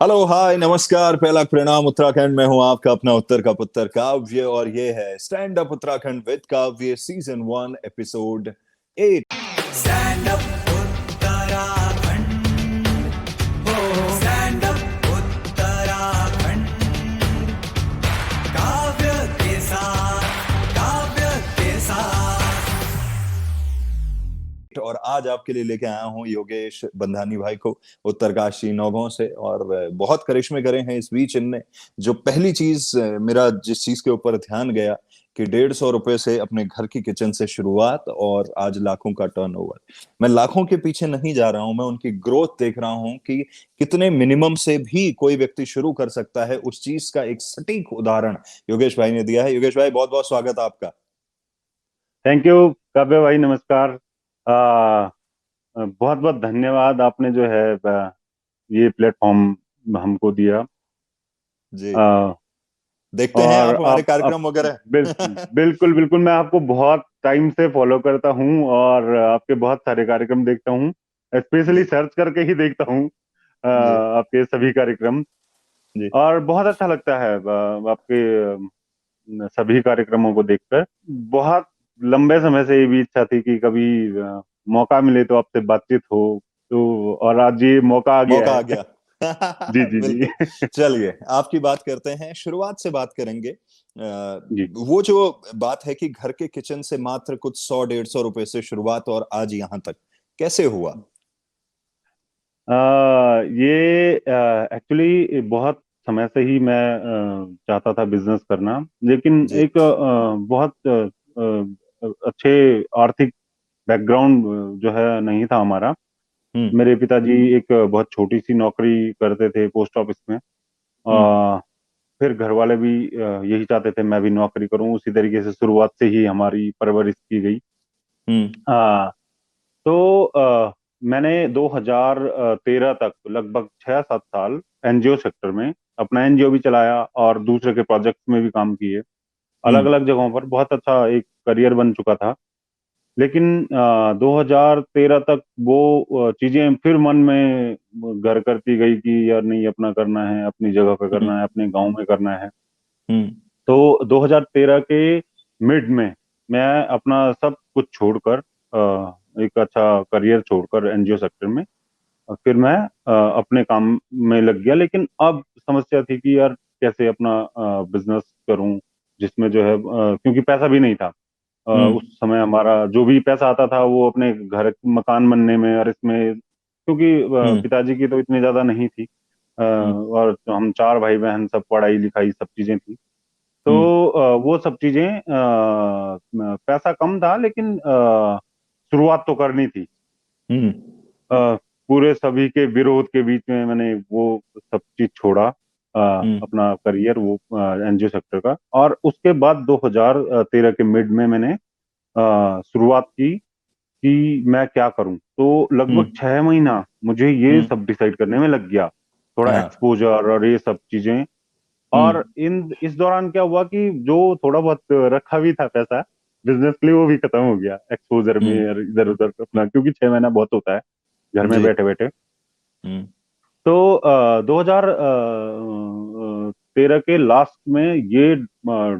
Hello hi नमस्कार, पहला प्रणाम उत्तराखंड में हूँ आपका अपना उत्तर का पुत्र काव्य और ये है स्टैंड अप उत्तराखंड विद काव्य season 1 episode 8। Stand up Uttarakhand हो, स्टैंड अप उत्तराखंड काव्य के साथ, काव्य के साथ। और आज आपके लिए लेके आया हूँ योगेश बंधानी भाई को उत्तरकाशी नौगांव से। और बहुत करिश्मे करे हैं इस बीच इनने। जो पहली चीज मेरा जिस चीज के ऊपर ध्यान गया कि 150 रुपए से अपने घर की किचन से शुरुआत और आज लाखों का टर्नओवर। मैं लाखों के पीछे नहीं जा रहा हूं, मैं उनकी ग्रोथ देख रहा हूं कि कितने मिनिमम से भी कोई व्यक्ति शुरू कर सकता है। उस चीज का एक सटीक उदाहरण योगेश भाई ने दिया है। योगेश भाई बहुत बहुत स्वागत है आपका। थैंक यू काव्य भाई, नमस्कार। बहुत बहुत धन्यवाद, आपने जो है ये प्लेटफॉर्म हमको दिया। जी, आ, देखते हैं और आप हमारे आप कार्यक्रम वगैरह। बिल्कुल बिल्कुल, मैं आपको बहुत टाइम से फॉलो करता हूँ और आपके बहुत सारे कार्यक्रम देखता हूँ। स्पेशली जी सर्च करके ही देखता हूँ जी आपके सभी कार्यक्रम। जी और बहुत अच्छा लगता है आपके सभी कार्यक्रमों को देखकर। बहुत लंबे समय से ये भी इच्छा थी कि कभी मौका मिले तो आपसे बातचीत हो। तो और आज ये मौका आ गया मौका आ है। गया। जी जी बिल्कुल। जी। चलिए आपकी बात करते हैं, शुरुआत से बात करेंगे। जी। वो जो बात है कि घर के किचन से मात्र कुछ 100-150 रुपए से शुरुआत और आज यहाँ तक कैसे हुआ। ये एक्चुअली बहुत समय से ही मैं चाहता था बिजनेस करना, लेकिन जी। एक बहुत अच्छे आर्थिक बैकग्राउंड जो है नहीं था हमारा। हम्म मेरे पिताजी एक बहुत छोटी सी नौकरी करते थे पोस्ट ऑफिस में। हम्म अ, फिर घर वाले भी यही चाहते थे मैं भी नौकरी करूं, उसी तरीके से शुरुआत से ही हमारी परवरिश की गई। हम्म तो मैंने 2013 तक लगभग 6-7 साल एनजीओ सेक्टर में अपना एनजीओ भी चलाया और दूसरे के प्रोजेक्ट्स में भी काम किए। अलग हम्म अलग जगहों पर बहुत अच्छा एक करियर बन चुका था। लेकिन 2013 तक वो चीजें फिर मन में घर करती गई कि यार नहीं, अपना करना है, अपनी जगह पे हम्म करना है, अपने गांव में करना है। हम्म तो 2013 के मिड में मैं अपना सब कुछ छोड़कर, एक अच्छा करियर छोड़कर एनजीओ सेक्टर में, फिर मैं अपने काम में लग गया। लेकिन अब समस्या थी कि यार कैसे अपना बिजनेस करूं जिसमें जो है क्योंकि पैसा भी नहीं था। हम्म उस समय हमारा जो भी पैसा आता था वो अपने घर मकान बनने में और इसमें, क्योंकि हम्म पिताजी की तो इतनी ज्यादा नहीं थी। हम्म और हम चार भाई बहन, सब पढ़ाई लिखाई सब चीजें थी। हम्म तो वो सब चीजें पैसा कम था, लेकिन शुरुआत तो करनी थी। हम्म पूरे सभी के विरोध के बीच में मैंने वो सब चीज छोड़ा, हम्म अपना करियर वो एनजीओ सेक्टर का। और उसके बाद 2013 के मिड में मैंने शुरुआत की कि मैं क्या करूं। तो लगभग हम्म 6 महीना मुझे ये हम्म, सब डिसाइड करने में लग गया, थोड़ा हाँ। एक्सपोजर और ये सब चीजें। हम्म और इन इस दौरान क्या हुआ कि जो थोड़ा बहुत रखा भी था पैसा बिजनेस के लिए, वो भी खत्म हो गया एक्सपोजर में हम्म और इधर उधर अपना, क्योंकि 6 महीना बहुत होता है घर में जी। बैठे बैठे। हम्म 2013 के लास्ट में ये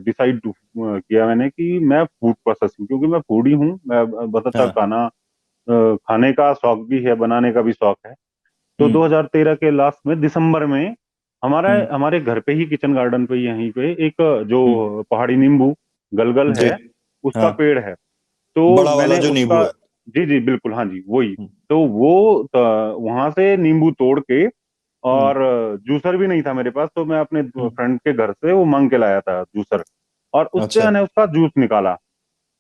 डिसाइड किया मैंने कि मैं फूड प्रोसेसिंग, क्योंकि मैं फूडी हूँ, मैं बहुत अच्छा हाँ। खाना खाने का शौक भी है, बनाने का भी शौक है। तो हम्म 2013 के लास्ट में दिसंबर में हमारा हम्म हमारे घर पे ही किचन गार्डन पे यहीं पे एक हम्म जो पहाड़ी नींबू गलगल जी। है, उसका हाँ, पेड़ है। तो बड़ा वाला मैंने जो नींबू उसका, है। जी जी बिल्कुल, हाँ जी वही। हम्म तो वो वहां से नींबू तोड़ के, हम्म, और जूसर भी नहीं था मेरे पास, तो मैं अपने हम्म, फ्रेंड के घर से वो मांग के लाया था जूसर। और उससे अच्छा। मैंने उसका जूस निकाला।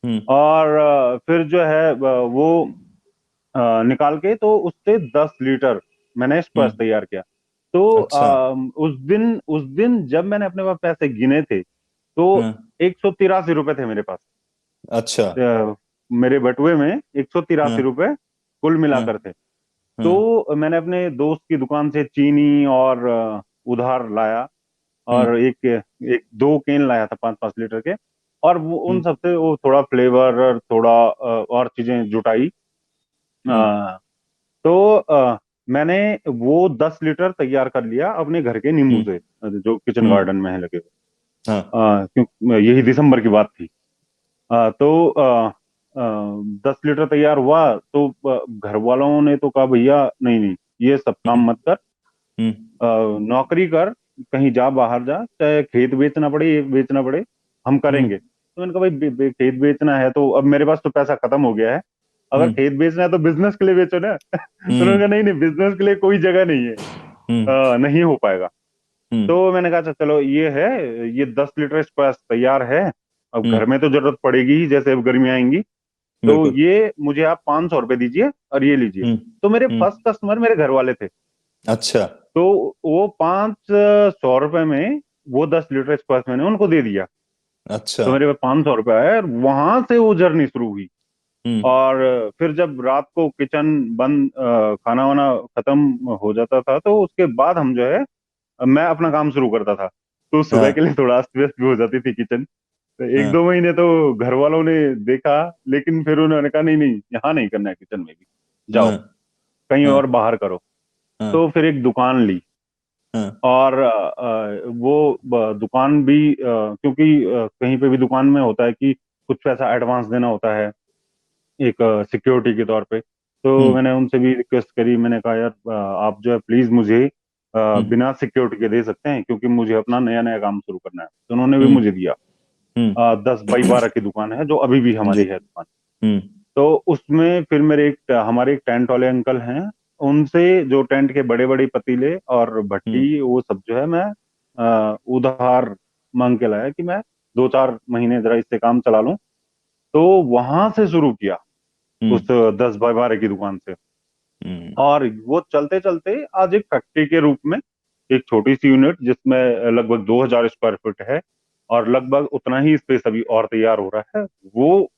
हम्म और फिर जो है वो निकाल के तो उससे 10 लीटर मैंने स्क्वैश हम्म तैयार किया। तो अच्छा। उस दिन जब मैंने अपने पास पैसे गिने थे, तो हाँ, 183 रुपए थे मेरे पास। अच्छा। मेरे बटुए में 183 हाँ रुपए कुल हाँ मिलाकर थे। हाँ तो मैंने अपने दोस्त की दुकान से चीनी और उधार लाया, हम्म और एक एक दो केन लाया था 5-5 लीटर के। और वो उन हम्म सबसे वो थोड़ा फ्लेवर और थोड़ा और चीजें जुटाई। हम्म तो मैंने वो 10 लीटर तैयार कर लिया अपने घर के नींबू से, जो किचन गार्डन में है लगे हुए। हाँ। क्यों, यही दिसंबर की बात थी। तो 10 लीटर तैयार हुआ तो घर वालों ने तो कहा भैया नहीं नहीं, ये सब काम मत कर, हम्म नौकरी कर, कहीं जा, बाहर जा, चाहे खेत बेचना पड़े, ये बेचना पड़े, हम हम्म करेंगे। तो मैंने कहा भाई खेत बेचना है तो अब मेरे पास तो पैसा खत्म हो गया है, अगर हम्म खेत बेचना है तो बिजनेस के लिए बेचो ना। तो उन्होंने हम्म कहा नहीं नहीं, बिजनेस के लिए कोई जगह नहीं है, हम्म नहीं हो पाएगा। हम्म तो मैंने कहा अच्छा चलो ये है, ये 10 लीटर इस पास तैयार है, अब हम्म, घर में तो जरूरत पड़ेगी ही, जैसे अब गर्मी आएंगी, तो बिल्कुल। ये मुझे आप 500 रुपये दीजिए और ये लीजिए। हम्म तो मेरे हम्म फर्स्ट कस्टमर मेरे घर वाले थे। अच्छा। तो वो 500 रुपये में वो 10 लीटर स्क्वाश मैंने उनको दे दिया। अच्छा। तो मेरे पास 500 रुपये आया और वहां से वो जर्नी शुरू हुई। हम्म और फिर जब रात को किचन बंद, खाना वाना खत्म हो जाता था, तो उसके बाद हम जो है, मैं अपना काम शुरू करता था। तो सुबह के हाँ लिए थोड़ा अस्त व्यस्त भी हो जाती थी किचन। तो एक हाँ दो महीने तो घर वालों ने देखा, लेकिन फिर उन्होंने कहा नहीं नहीं, यहाँ नहीं करना है किचन में भी, जाओ हाँ कहीं हाँ और बाहर करो। हाँ तो फिर एक दुकान ली। हाँ और वो दुकान भी, क्योंकि कहीं पे भी दुकान में होता है कि कुछ पैसा एडवांस देना होता है, एक सिक्योरिटी के तौर पे। तो हम्म मैंने उनसे भी रिक्वेस्ट करी, मैंने कहा यार आप जो है प्लीज मुझे हम्म बिना सिक्योरिटी के दे सकते हैं, क्योंकि मुझे अपना नया नया काम शुरू करना है। तो उन्होंने भी हम्म मुझे दिया। हम्म 10 बाई 12 की दुकान है, जो अभी भी जी। हमारी है दुकान। हम्म तो उसमें फिर हमारे एक टेंट वाले अंकल हैं, उनसे जो टेंट के बड़े बड़े पतीले और हम्म भट्टी वो सब जो है, मैं उधार मांग के लाया कि मैं 2-4 महीने जरा इससे काम चला लूं। तो वहां से शुरू किया, हम्म उस 10 बाई 12 की दुकान से। हम्म और वो चलते चलते आज एक फैक्ट्री के रूप में, एक छोटी सी यूनिट जिसमें लगभग 2000 स्क्वायर फीट है, और लगभग उतना ही स्पेस अभी और तैयार हो रहा है। वो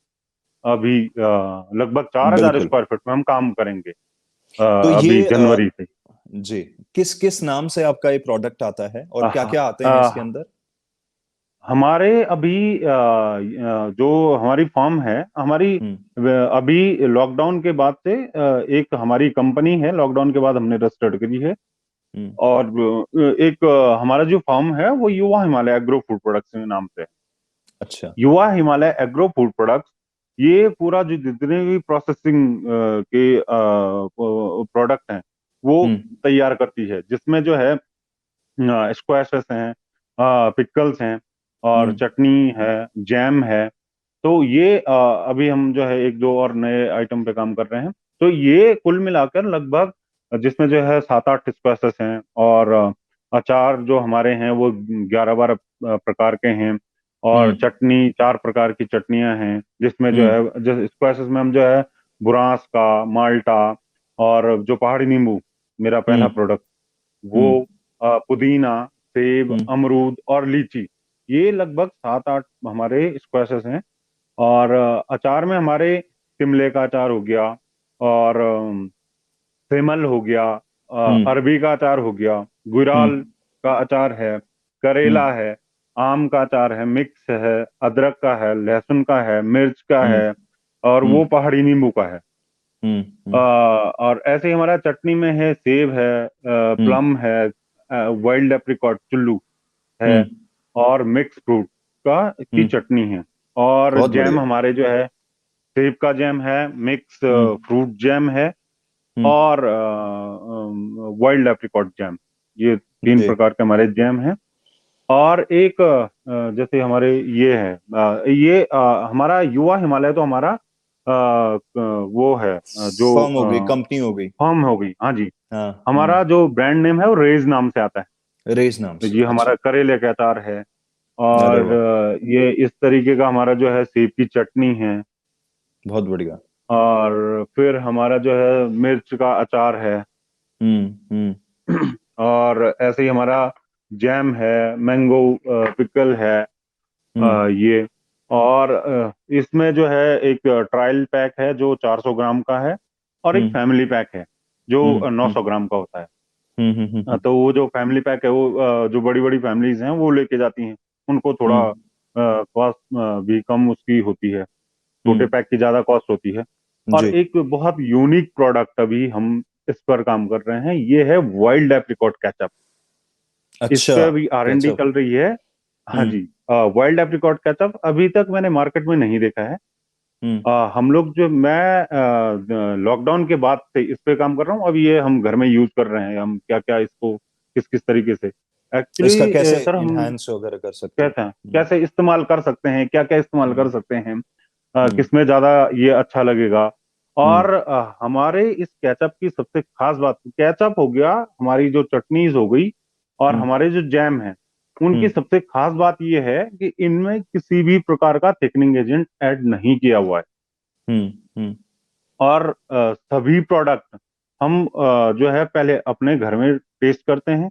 अभी लगभग 4000 बिल्कुल। स्क्वायर फीट में हम काम करेंगे, तो अभी ये जनवरी से। जी, किस किस नाम से आपका ये प्रोडक्ट आता है और क्या क्या आते हैं इसके अंदर? हमारे अभी जो हमारी फर्म है हमारी, हम्म अभी लॉकडाउन के बाद से एक हमारी कंपनी है, लॉकडाउन के बाद हमने रजिस्टर्ड करी है। हम्म और एक हमारा जो फर्म है वो युवा हिमालय एग्रो फूड प्रोडक्ट्स के नाम से है। अच्छा। युवा हिमालय एग्रो फूड प्रोडक्ट्स, ये पूरा जो जितने भी प्रोसेसिंग के प्रोडक्ट हैं वो हम्म तैयार करती है, जिसमें जो है स्क्वैशेस हैं, पिकल्स हैं, और हम्म चटनी है, जैम है। तो ये अभी हम जो है एक दो और नए आइटम पे काम कर रहे हैं। तो ये कुल मिलाकर लगभग, जिसमें जो है 7-8 स्पाइसेस हैं, और अचार जो हमारे हैं वो 11-12 प्रकार के हैं, और हम्म चटनी 4 प्रकार की चटनियां हैं, जिसमें जो हम्म है जिस स्पाइसेस में हम जो है बुरांस का, माल्टा, और जो पहाड़ी नींबू मेरा पहला हम्म प्रोडक्ट, वो हम्म पुदीना, सेब, हम्म अमरूद और लीची, ये लगभग 7-8 हमारे स्क्वैशेस हैं। और अचार में हमारे शिमले का अचार हो गया, और सेमल हो गया, हम्म अरबी का अचार हो गया, गुराल हम्म का अचार है, हम्म करेला है, आम का अचार है, मिक्स है, अदरक का है, लहसुन का है, मिर्च का हम्म है, और वो हम्म पहाड़ी नींबू का है। हम्म और ऐसे ही हमारा चटनी में है, सेब है, हम्म प्लम है, वाइल्ड एप्रिकॉट चुल्लू है, हम्म और मिक्स फ्रूट का की हम्म चटनी है। और बहुत जैम बढ़िया। हमारे जो है, सेब का जैम है, मिक्स हम्म फ्रूट जैम है, हम्म और वाइल्ड एप्रिकॉट जैम। ये 3 प्रकार के हमारे जैम हैं। और एक जैसे हमारे ये है, ये हमारा युवा हिमालय तो हमारा वो है, जो फर्म हो गई, कंपनी हो गई। फर्म हो गई, हाँ जी। हाँ। हमारा जो ब्रांड नेम है वो रेज नाम से आता है। रेस नाम तो से, ये अच्छा। हमारा करेले का अचार है। अरे और वाह, ये इस तरीके का हमारा जो है सेब की चटनी है। बहुत बढ़िया। और फिर हमारा जो है मिर्च का अचार है। हम्म। और ऐसे ही हमारा जैम है, मैंगो पिकल है, हम्म ये। और इसमें जो है एक ट्रायल पैक है जो 400 ग्राम का है, और एक हम्म फैमिली पैक है जो हम्म 900 हम्म ग्राम का होता है। तो वो जो फैमिली पैक है वो जो बड़ी बड़ी फैमिलीज हैं वो लेके जाती हैं, उनको थोड़ा हम्म कॉस्ट भी कम उसकी होती है, छोटे हम्म पैक की ज्यादा कॉस्ट होती है। और जी। एक बहुत यूनिक प्रोडक्ट अभी हम इस पर काम कर रहे हैं, ये है वाइल्ड एप्रिकॉट केचप। इस अच्छा, पे अभी R&D केचप। चल रही है। हाँ हम्म। जी। वाइल्ड एप्रिकॉट केचप अभी तक मैंने मार्केट में नहीं देखा है। हम्म। हम लोग जो मैं लॉकडाउन के बाद से इस पे काम कर रहा हूँ। अब ये हम घर में यूज कर रहे हैं, हम क्या क्या इसको किस किस तरीके से इसका कैसे एक्चुअली सर हम इनहांस वगैरह कर सकते हैं? कहते हैं कैसे इस्तेमाल कर सकते हैं, क्या क्या इस्तेमाल हम्म। कर सकते हैं, हम्म। किसमें ज्यादा ये अच्छा लगेगा। हम्म। और हमारे इस केचप की सबसे खास बात, केचप हो गया, हमारी जो चटनीज हो गई, और हम्म। हमारे जो जैम है, उनकी हम्म। सबसे खास बात ये है कि इनमें किसी भी प्रकार का थिकनिंग एजेंट ऐड नहीं किया हुआ है। हम्म। हम्म। और सभी प्रोडक्ट हम जो है पहले अपने घर में टेस्ट करते हैं।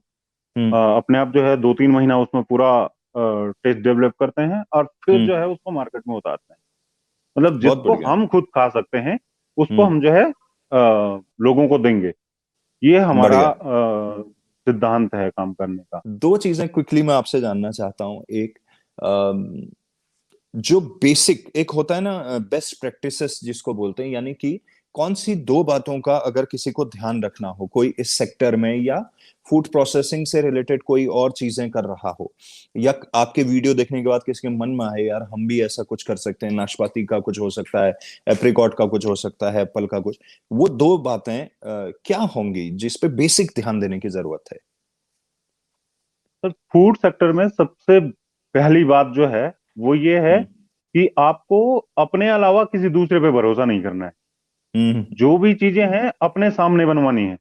हम्म। अपने आप जो है 2-3 महीना उसमें पूरा टेस्ट डेवलप करते हैं, और फिर हम्म। जो है उसको मार्केट में उतारते हैं। मतलब बहुत जिसको बढ़िया। हम खुद खा सकते हैं, उसको हम्म। हम जो है लोगों को देंगे। ये हमारा बढ़िया। सिद्धांत है काम करने का। दो चीजें क्विकली मैं आपसे जानना चाहता हूँ। एक, अम, जो बेसिक एक होता है ना, बेस्ट प्रैक्टिसेस जिसको बोलते हैं, यानी कि कौन सी दो बातों का अगर किसी को ध्यान रखना हो, कोई इस सेक्टर में या फूड प्रोसेसिंग से रिलेटेड कोई और चीजें कर रहा हो, या आपके वीडियो देखने के बाद किसी के मन में आए यार हम भी ऐसा कुछ कर सकते हैं, नाशपाती का कुछ हो सकता है, एप्रिकॉट का कुछ हो सकता है, एप्पल का कुछ, वो दो बातें क्या होंगी जिस पे बेसिक ध्यान देने की जरूरत है? तो फूड सेक्टर में सबसे पहली बात जो है वो ये है हम्म। कि आपको अपने अलावा किसी दूसरे पे भरोसा नहीं करना है। हम्म। जो भी चीजें हैं अपने सामने बनवानी है।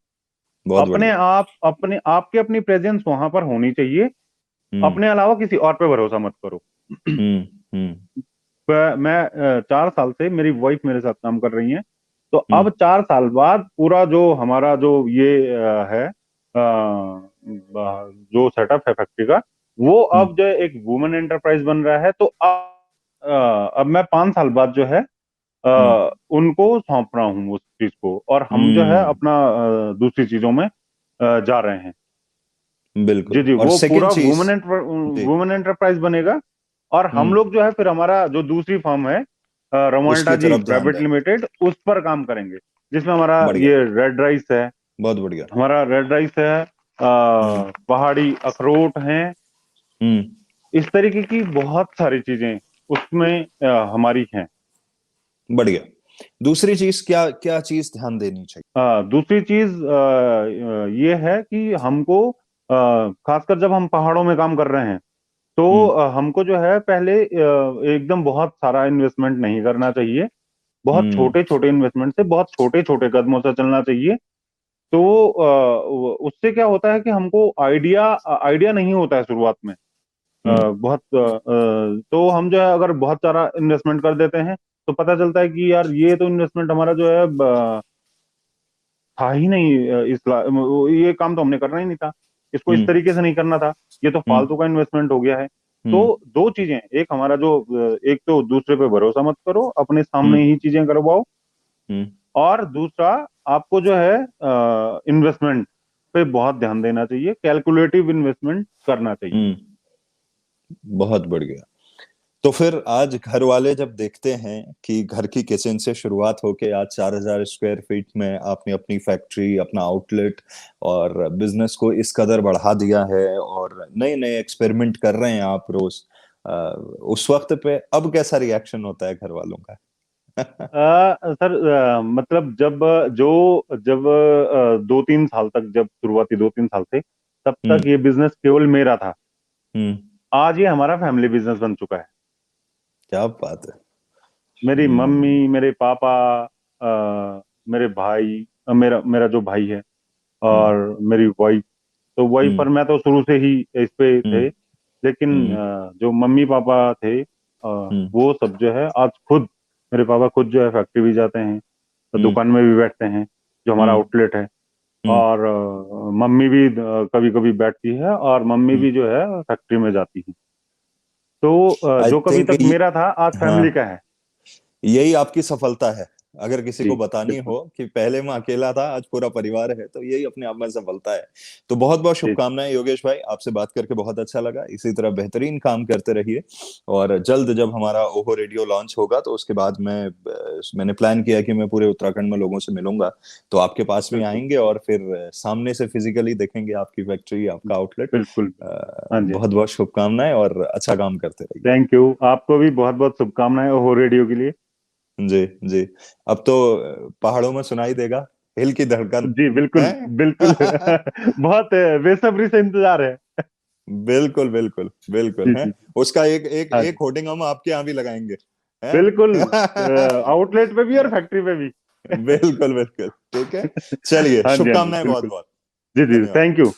बहुत अपने बढ़िया। आप अपने आपके अपनी प्रेजेंस वहां पर होनी चाहिए। हम्म। अपने अलावा किसी और पे भरोसा मत करो। हम्म। हम्म। मैं 4 साल से मेरी वाइफ मेरे साथ काम कर रही हैं। तो हम्म। अब 4 साल बाद पूरा जो हमारा जो ये है जो सेटअप है फैक्ट्री का, वो हम्म। अब जो है एक वुमेन एंटरप्राइज बन रहा है। तो अब मैं 5 साल बाद जो है हम्म। उनको सौंप रहा हूँ उस चीज को, और हम जो है हम्म। अपना दूसरी चीजों में जा रहे हैं। जी बिल्कुल। जी, और वो सेकंड पूरा चीज। जी। वुमेन एंटरप्राइज बनेगा। और हम हम्म। लोग जो है फिर हमारा जो दूसरी फर्म है रमाल्टा उसकी जी तरफ ध्यान प्राइवेट दें। लिमिटेड, उस पर काम करेंगे। जिसमें हमारा बढ़िया। ये रेड राइस है, बहुत बढ़िया। हमारा रेड राइस है, हम्म। पहाड़ी अखरोट हैं, हम्म। इस तरीके की बहुत सारी चीजें उसमें हमारी हैं। बढ़िया। दूसरी चीज क्या, क्या चीज ध्यान देनी चाहिए? दूसरी चीज ये है कि हमको खासकर जब हम पहाड़ों में काम कर रहे हैं, तो हम्म। हमको जो है पहले एकदम बहुत सारा इन्वेस्टमेंट नहीं करना चाहिए। बहुत हम्म। छोटे छोटे इन्वेस्टमेंट से, बहुत छोटे छोटे कदमों से चलना चाहिए। तो उससे क्या होता है कि हमको आइडिया आइडिया नहीं होता है शुरुआत में। हम्म। तो हम जो है अगर बहुत सारा इन्वेस्टमेंट कर देते हैं, तो पता चलता है कि यार ये तो इन्वेस्टमेंट हमारा जो है था ही नहीं। ये काम तो हमने करना ही नहीं था, इसको इस हम्म। तरीके से नहीं करना था, ये तो हम्म। फालतू का इन्वेस्टमेंट हो गया है। तो हम्म। दो चीजें, एक हमारा जो एक तो दूसरे पे भरोसा मत करो, अपने हम्म। सामने ही चीजें करवाओ। हम्म। और दूसरा, आपको जो है इन्वेस्टमेंट पे बहुत ध्यान देना चाहिए, कैलकुलेटिव इन्वेस्टमेंट करना चाहिए। हम्म। बहुत बढ़िया। तो फिर आज घर वाले जब देखते हैं कि घर की किचन से शुरुआत होके आज 4,000 स्क्वायर फीट में आपने अपनी फैक्ट्री, अपना आउटलेट और बिजनेस को इस कदर बढ़ा दिया है, और नए नए एक्सपेरिमेंट कर रहे हैं आप रोज, उस वक्त पे अब कैसा रिएक्शन होता है घर वालों का? सर मतलब जब 2-3 साल तक, जब शुरुआती 2-3 साल थे, तब हम्म। तक ये बिजनेस केवल मेरा था। हम्म। आज ये हमारा फैमिली बिजनेस बन चुका है। क्या बात है। मेरी हम्म। मम्मी, मेरे पापा, मेरे भाई, मेरा मेरा जो भाई है, हम्म। और मेरी वाइफ। तो वाइफ हम्म। और मैं तो शुरू से ही इस पे थे। हम्म। लेकिन हम्म। जो मम्मी पापा थे, हम्म। वो सब जो है आज खुद, मेरे पापा खुद जो है फैक्ट्री भी जाते हैं, तो हम्म। दुकान में भी बैठते हैं, जो हमारा हम्म। आउटलेट है। हम्म। और मम्मी भी कभी कभी बैठती है, और मम्मी हम्म। भी जो है फैक्ट्री में जाती है। तो आई जो कभी थिंक, तक मेरा था, आज हाँ, फैमिली का है। यही आपकी सफलता है। अगर किसी जी को बतानी बिल्कुल। हो कि पहले मैं अकेला था, आज पूरा परिवार है, तो यही अपने आप में सफलता है। तो बहुत बहुत जी शुभकामनाएं योगेश भाई, आपसे बात करके बहुत अच्छा लगा। इसी तरह बेहतरीन काम करते रहिए, और जल्द जब हमारा ओहो रेडियो लॉन्च होगा तो उसके बाद मैंने प्लान किया कि मैं पूरे उत्तराखंड में लोगों से मिलूंगा, तो आपके पास भी बिल्कुल आएंगे और फिर सामने से फिजिकली देखेंगे आपकी फैक्ट्री, आपका आउटलेट। बिल्कुल। हाँ जी, बहुत बहुत शुभकामनाएं और अच्छा काम करते रहिए। थैंक यू, आपको भी बहुत बहुत शुभकामनाएं हो रेडियो के लिए। जी जी। अब तो पहाड़ों में सुनाई देगा हिल की धड़कन जी बिल्कुल है। बिल्कुल बहुत बेसब्री से इंतजार है। बिल्कुल बिल्कुल बिल्कुल जी है। जी। उसका एक एक हाँ एक जी होर्डिंग हम आपके यहाँ भी लगाएंगे है। बिल्कुल, आउटलेट पे भी और फैक्ट्री पे भी। बिल्कुल बिल्कुल, ठीक है। चलिए, हाँ जी हाँ जी शुभकामनाएं बहुत बिल्कुल। बहुत। जी जी धन्यवाद। Thank you.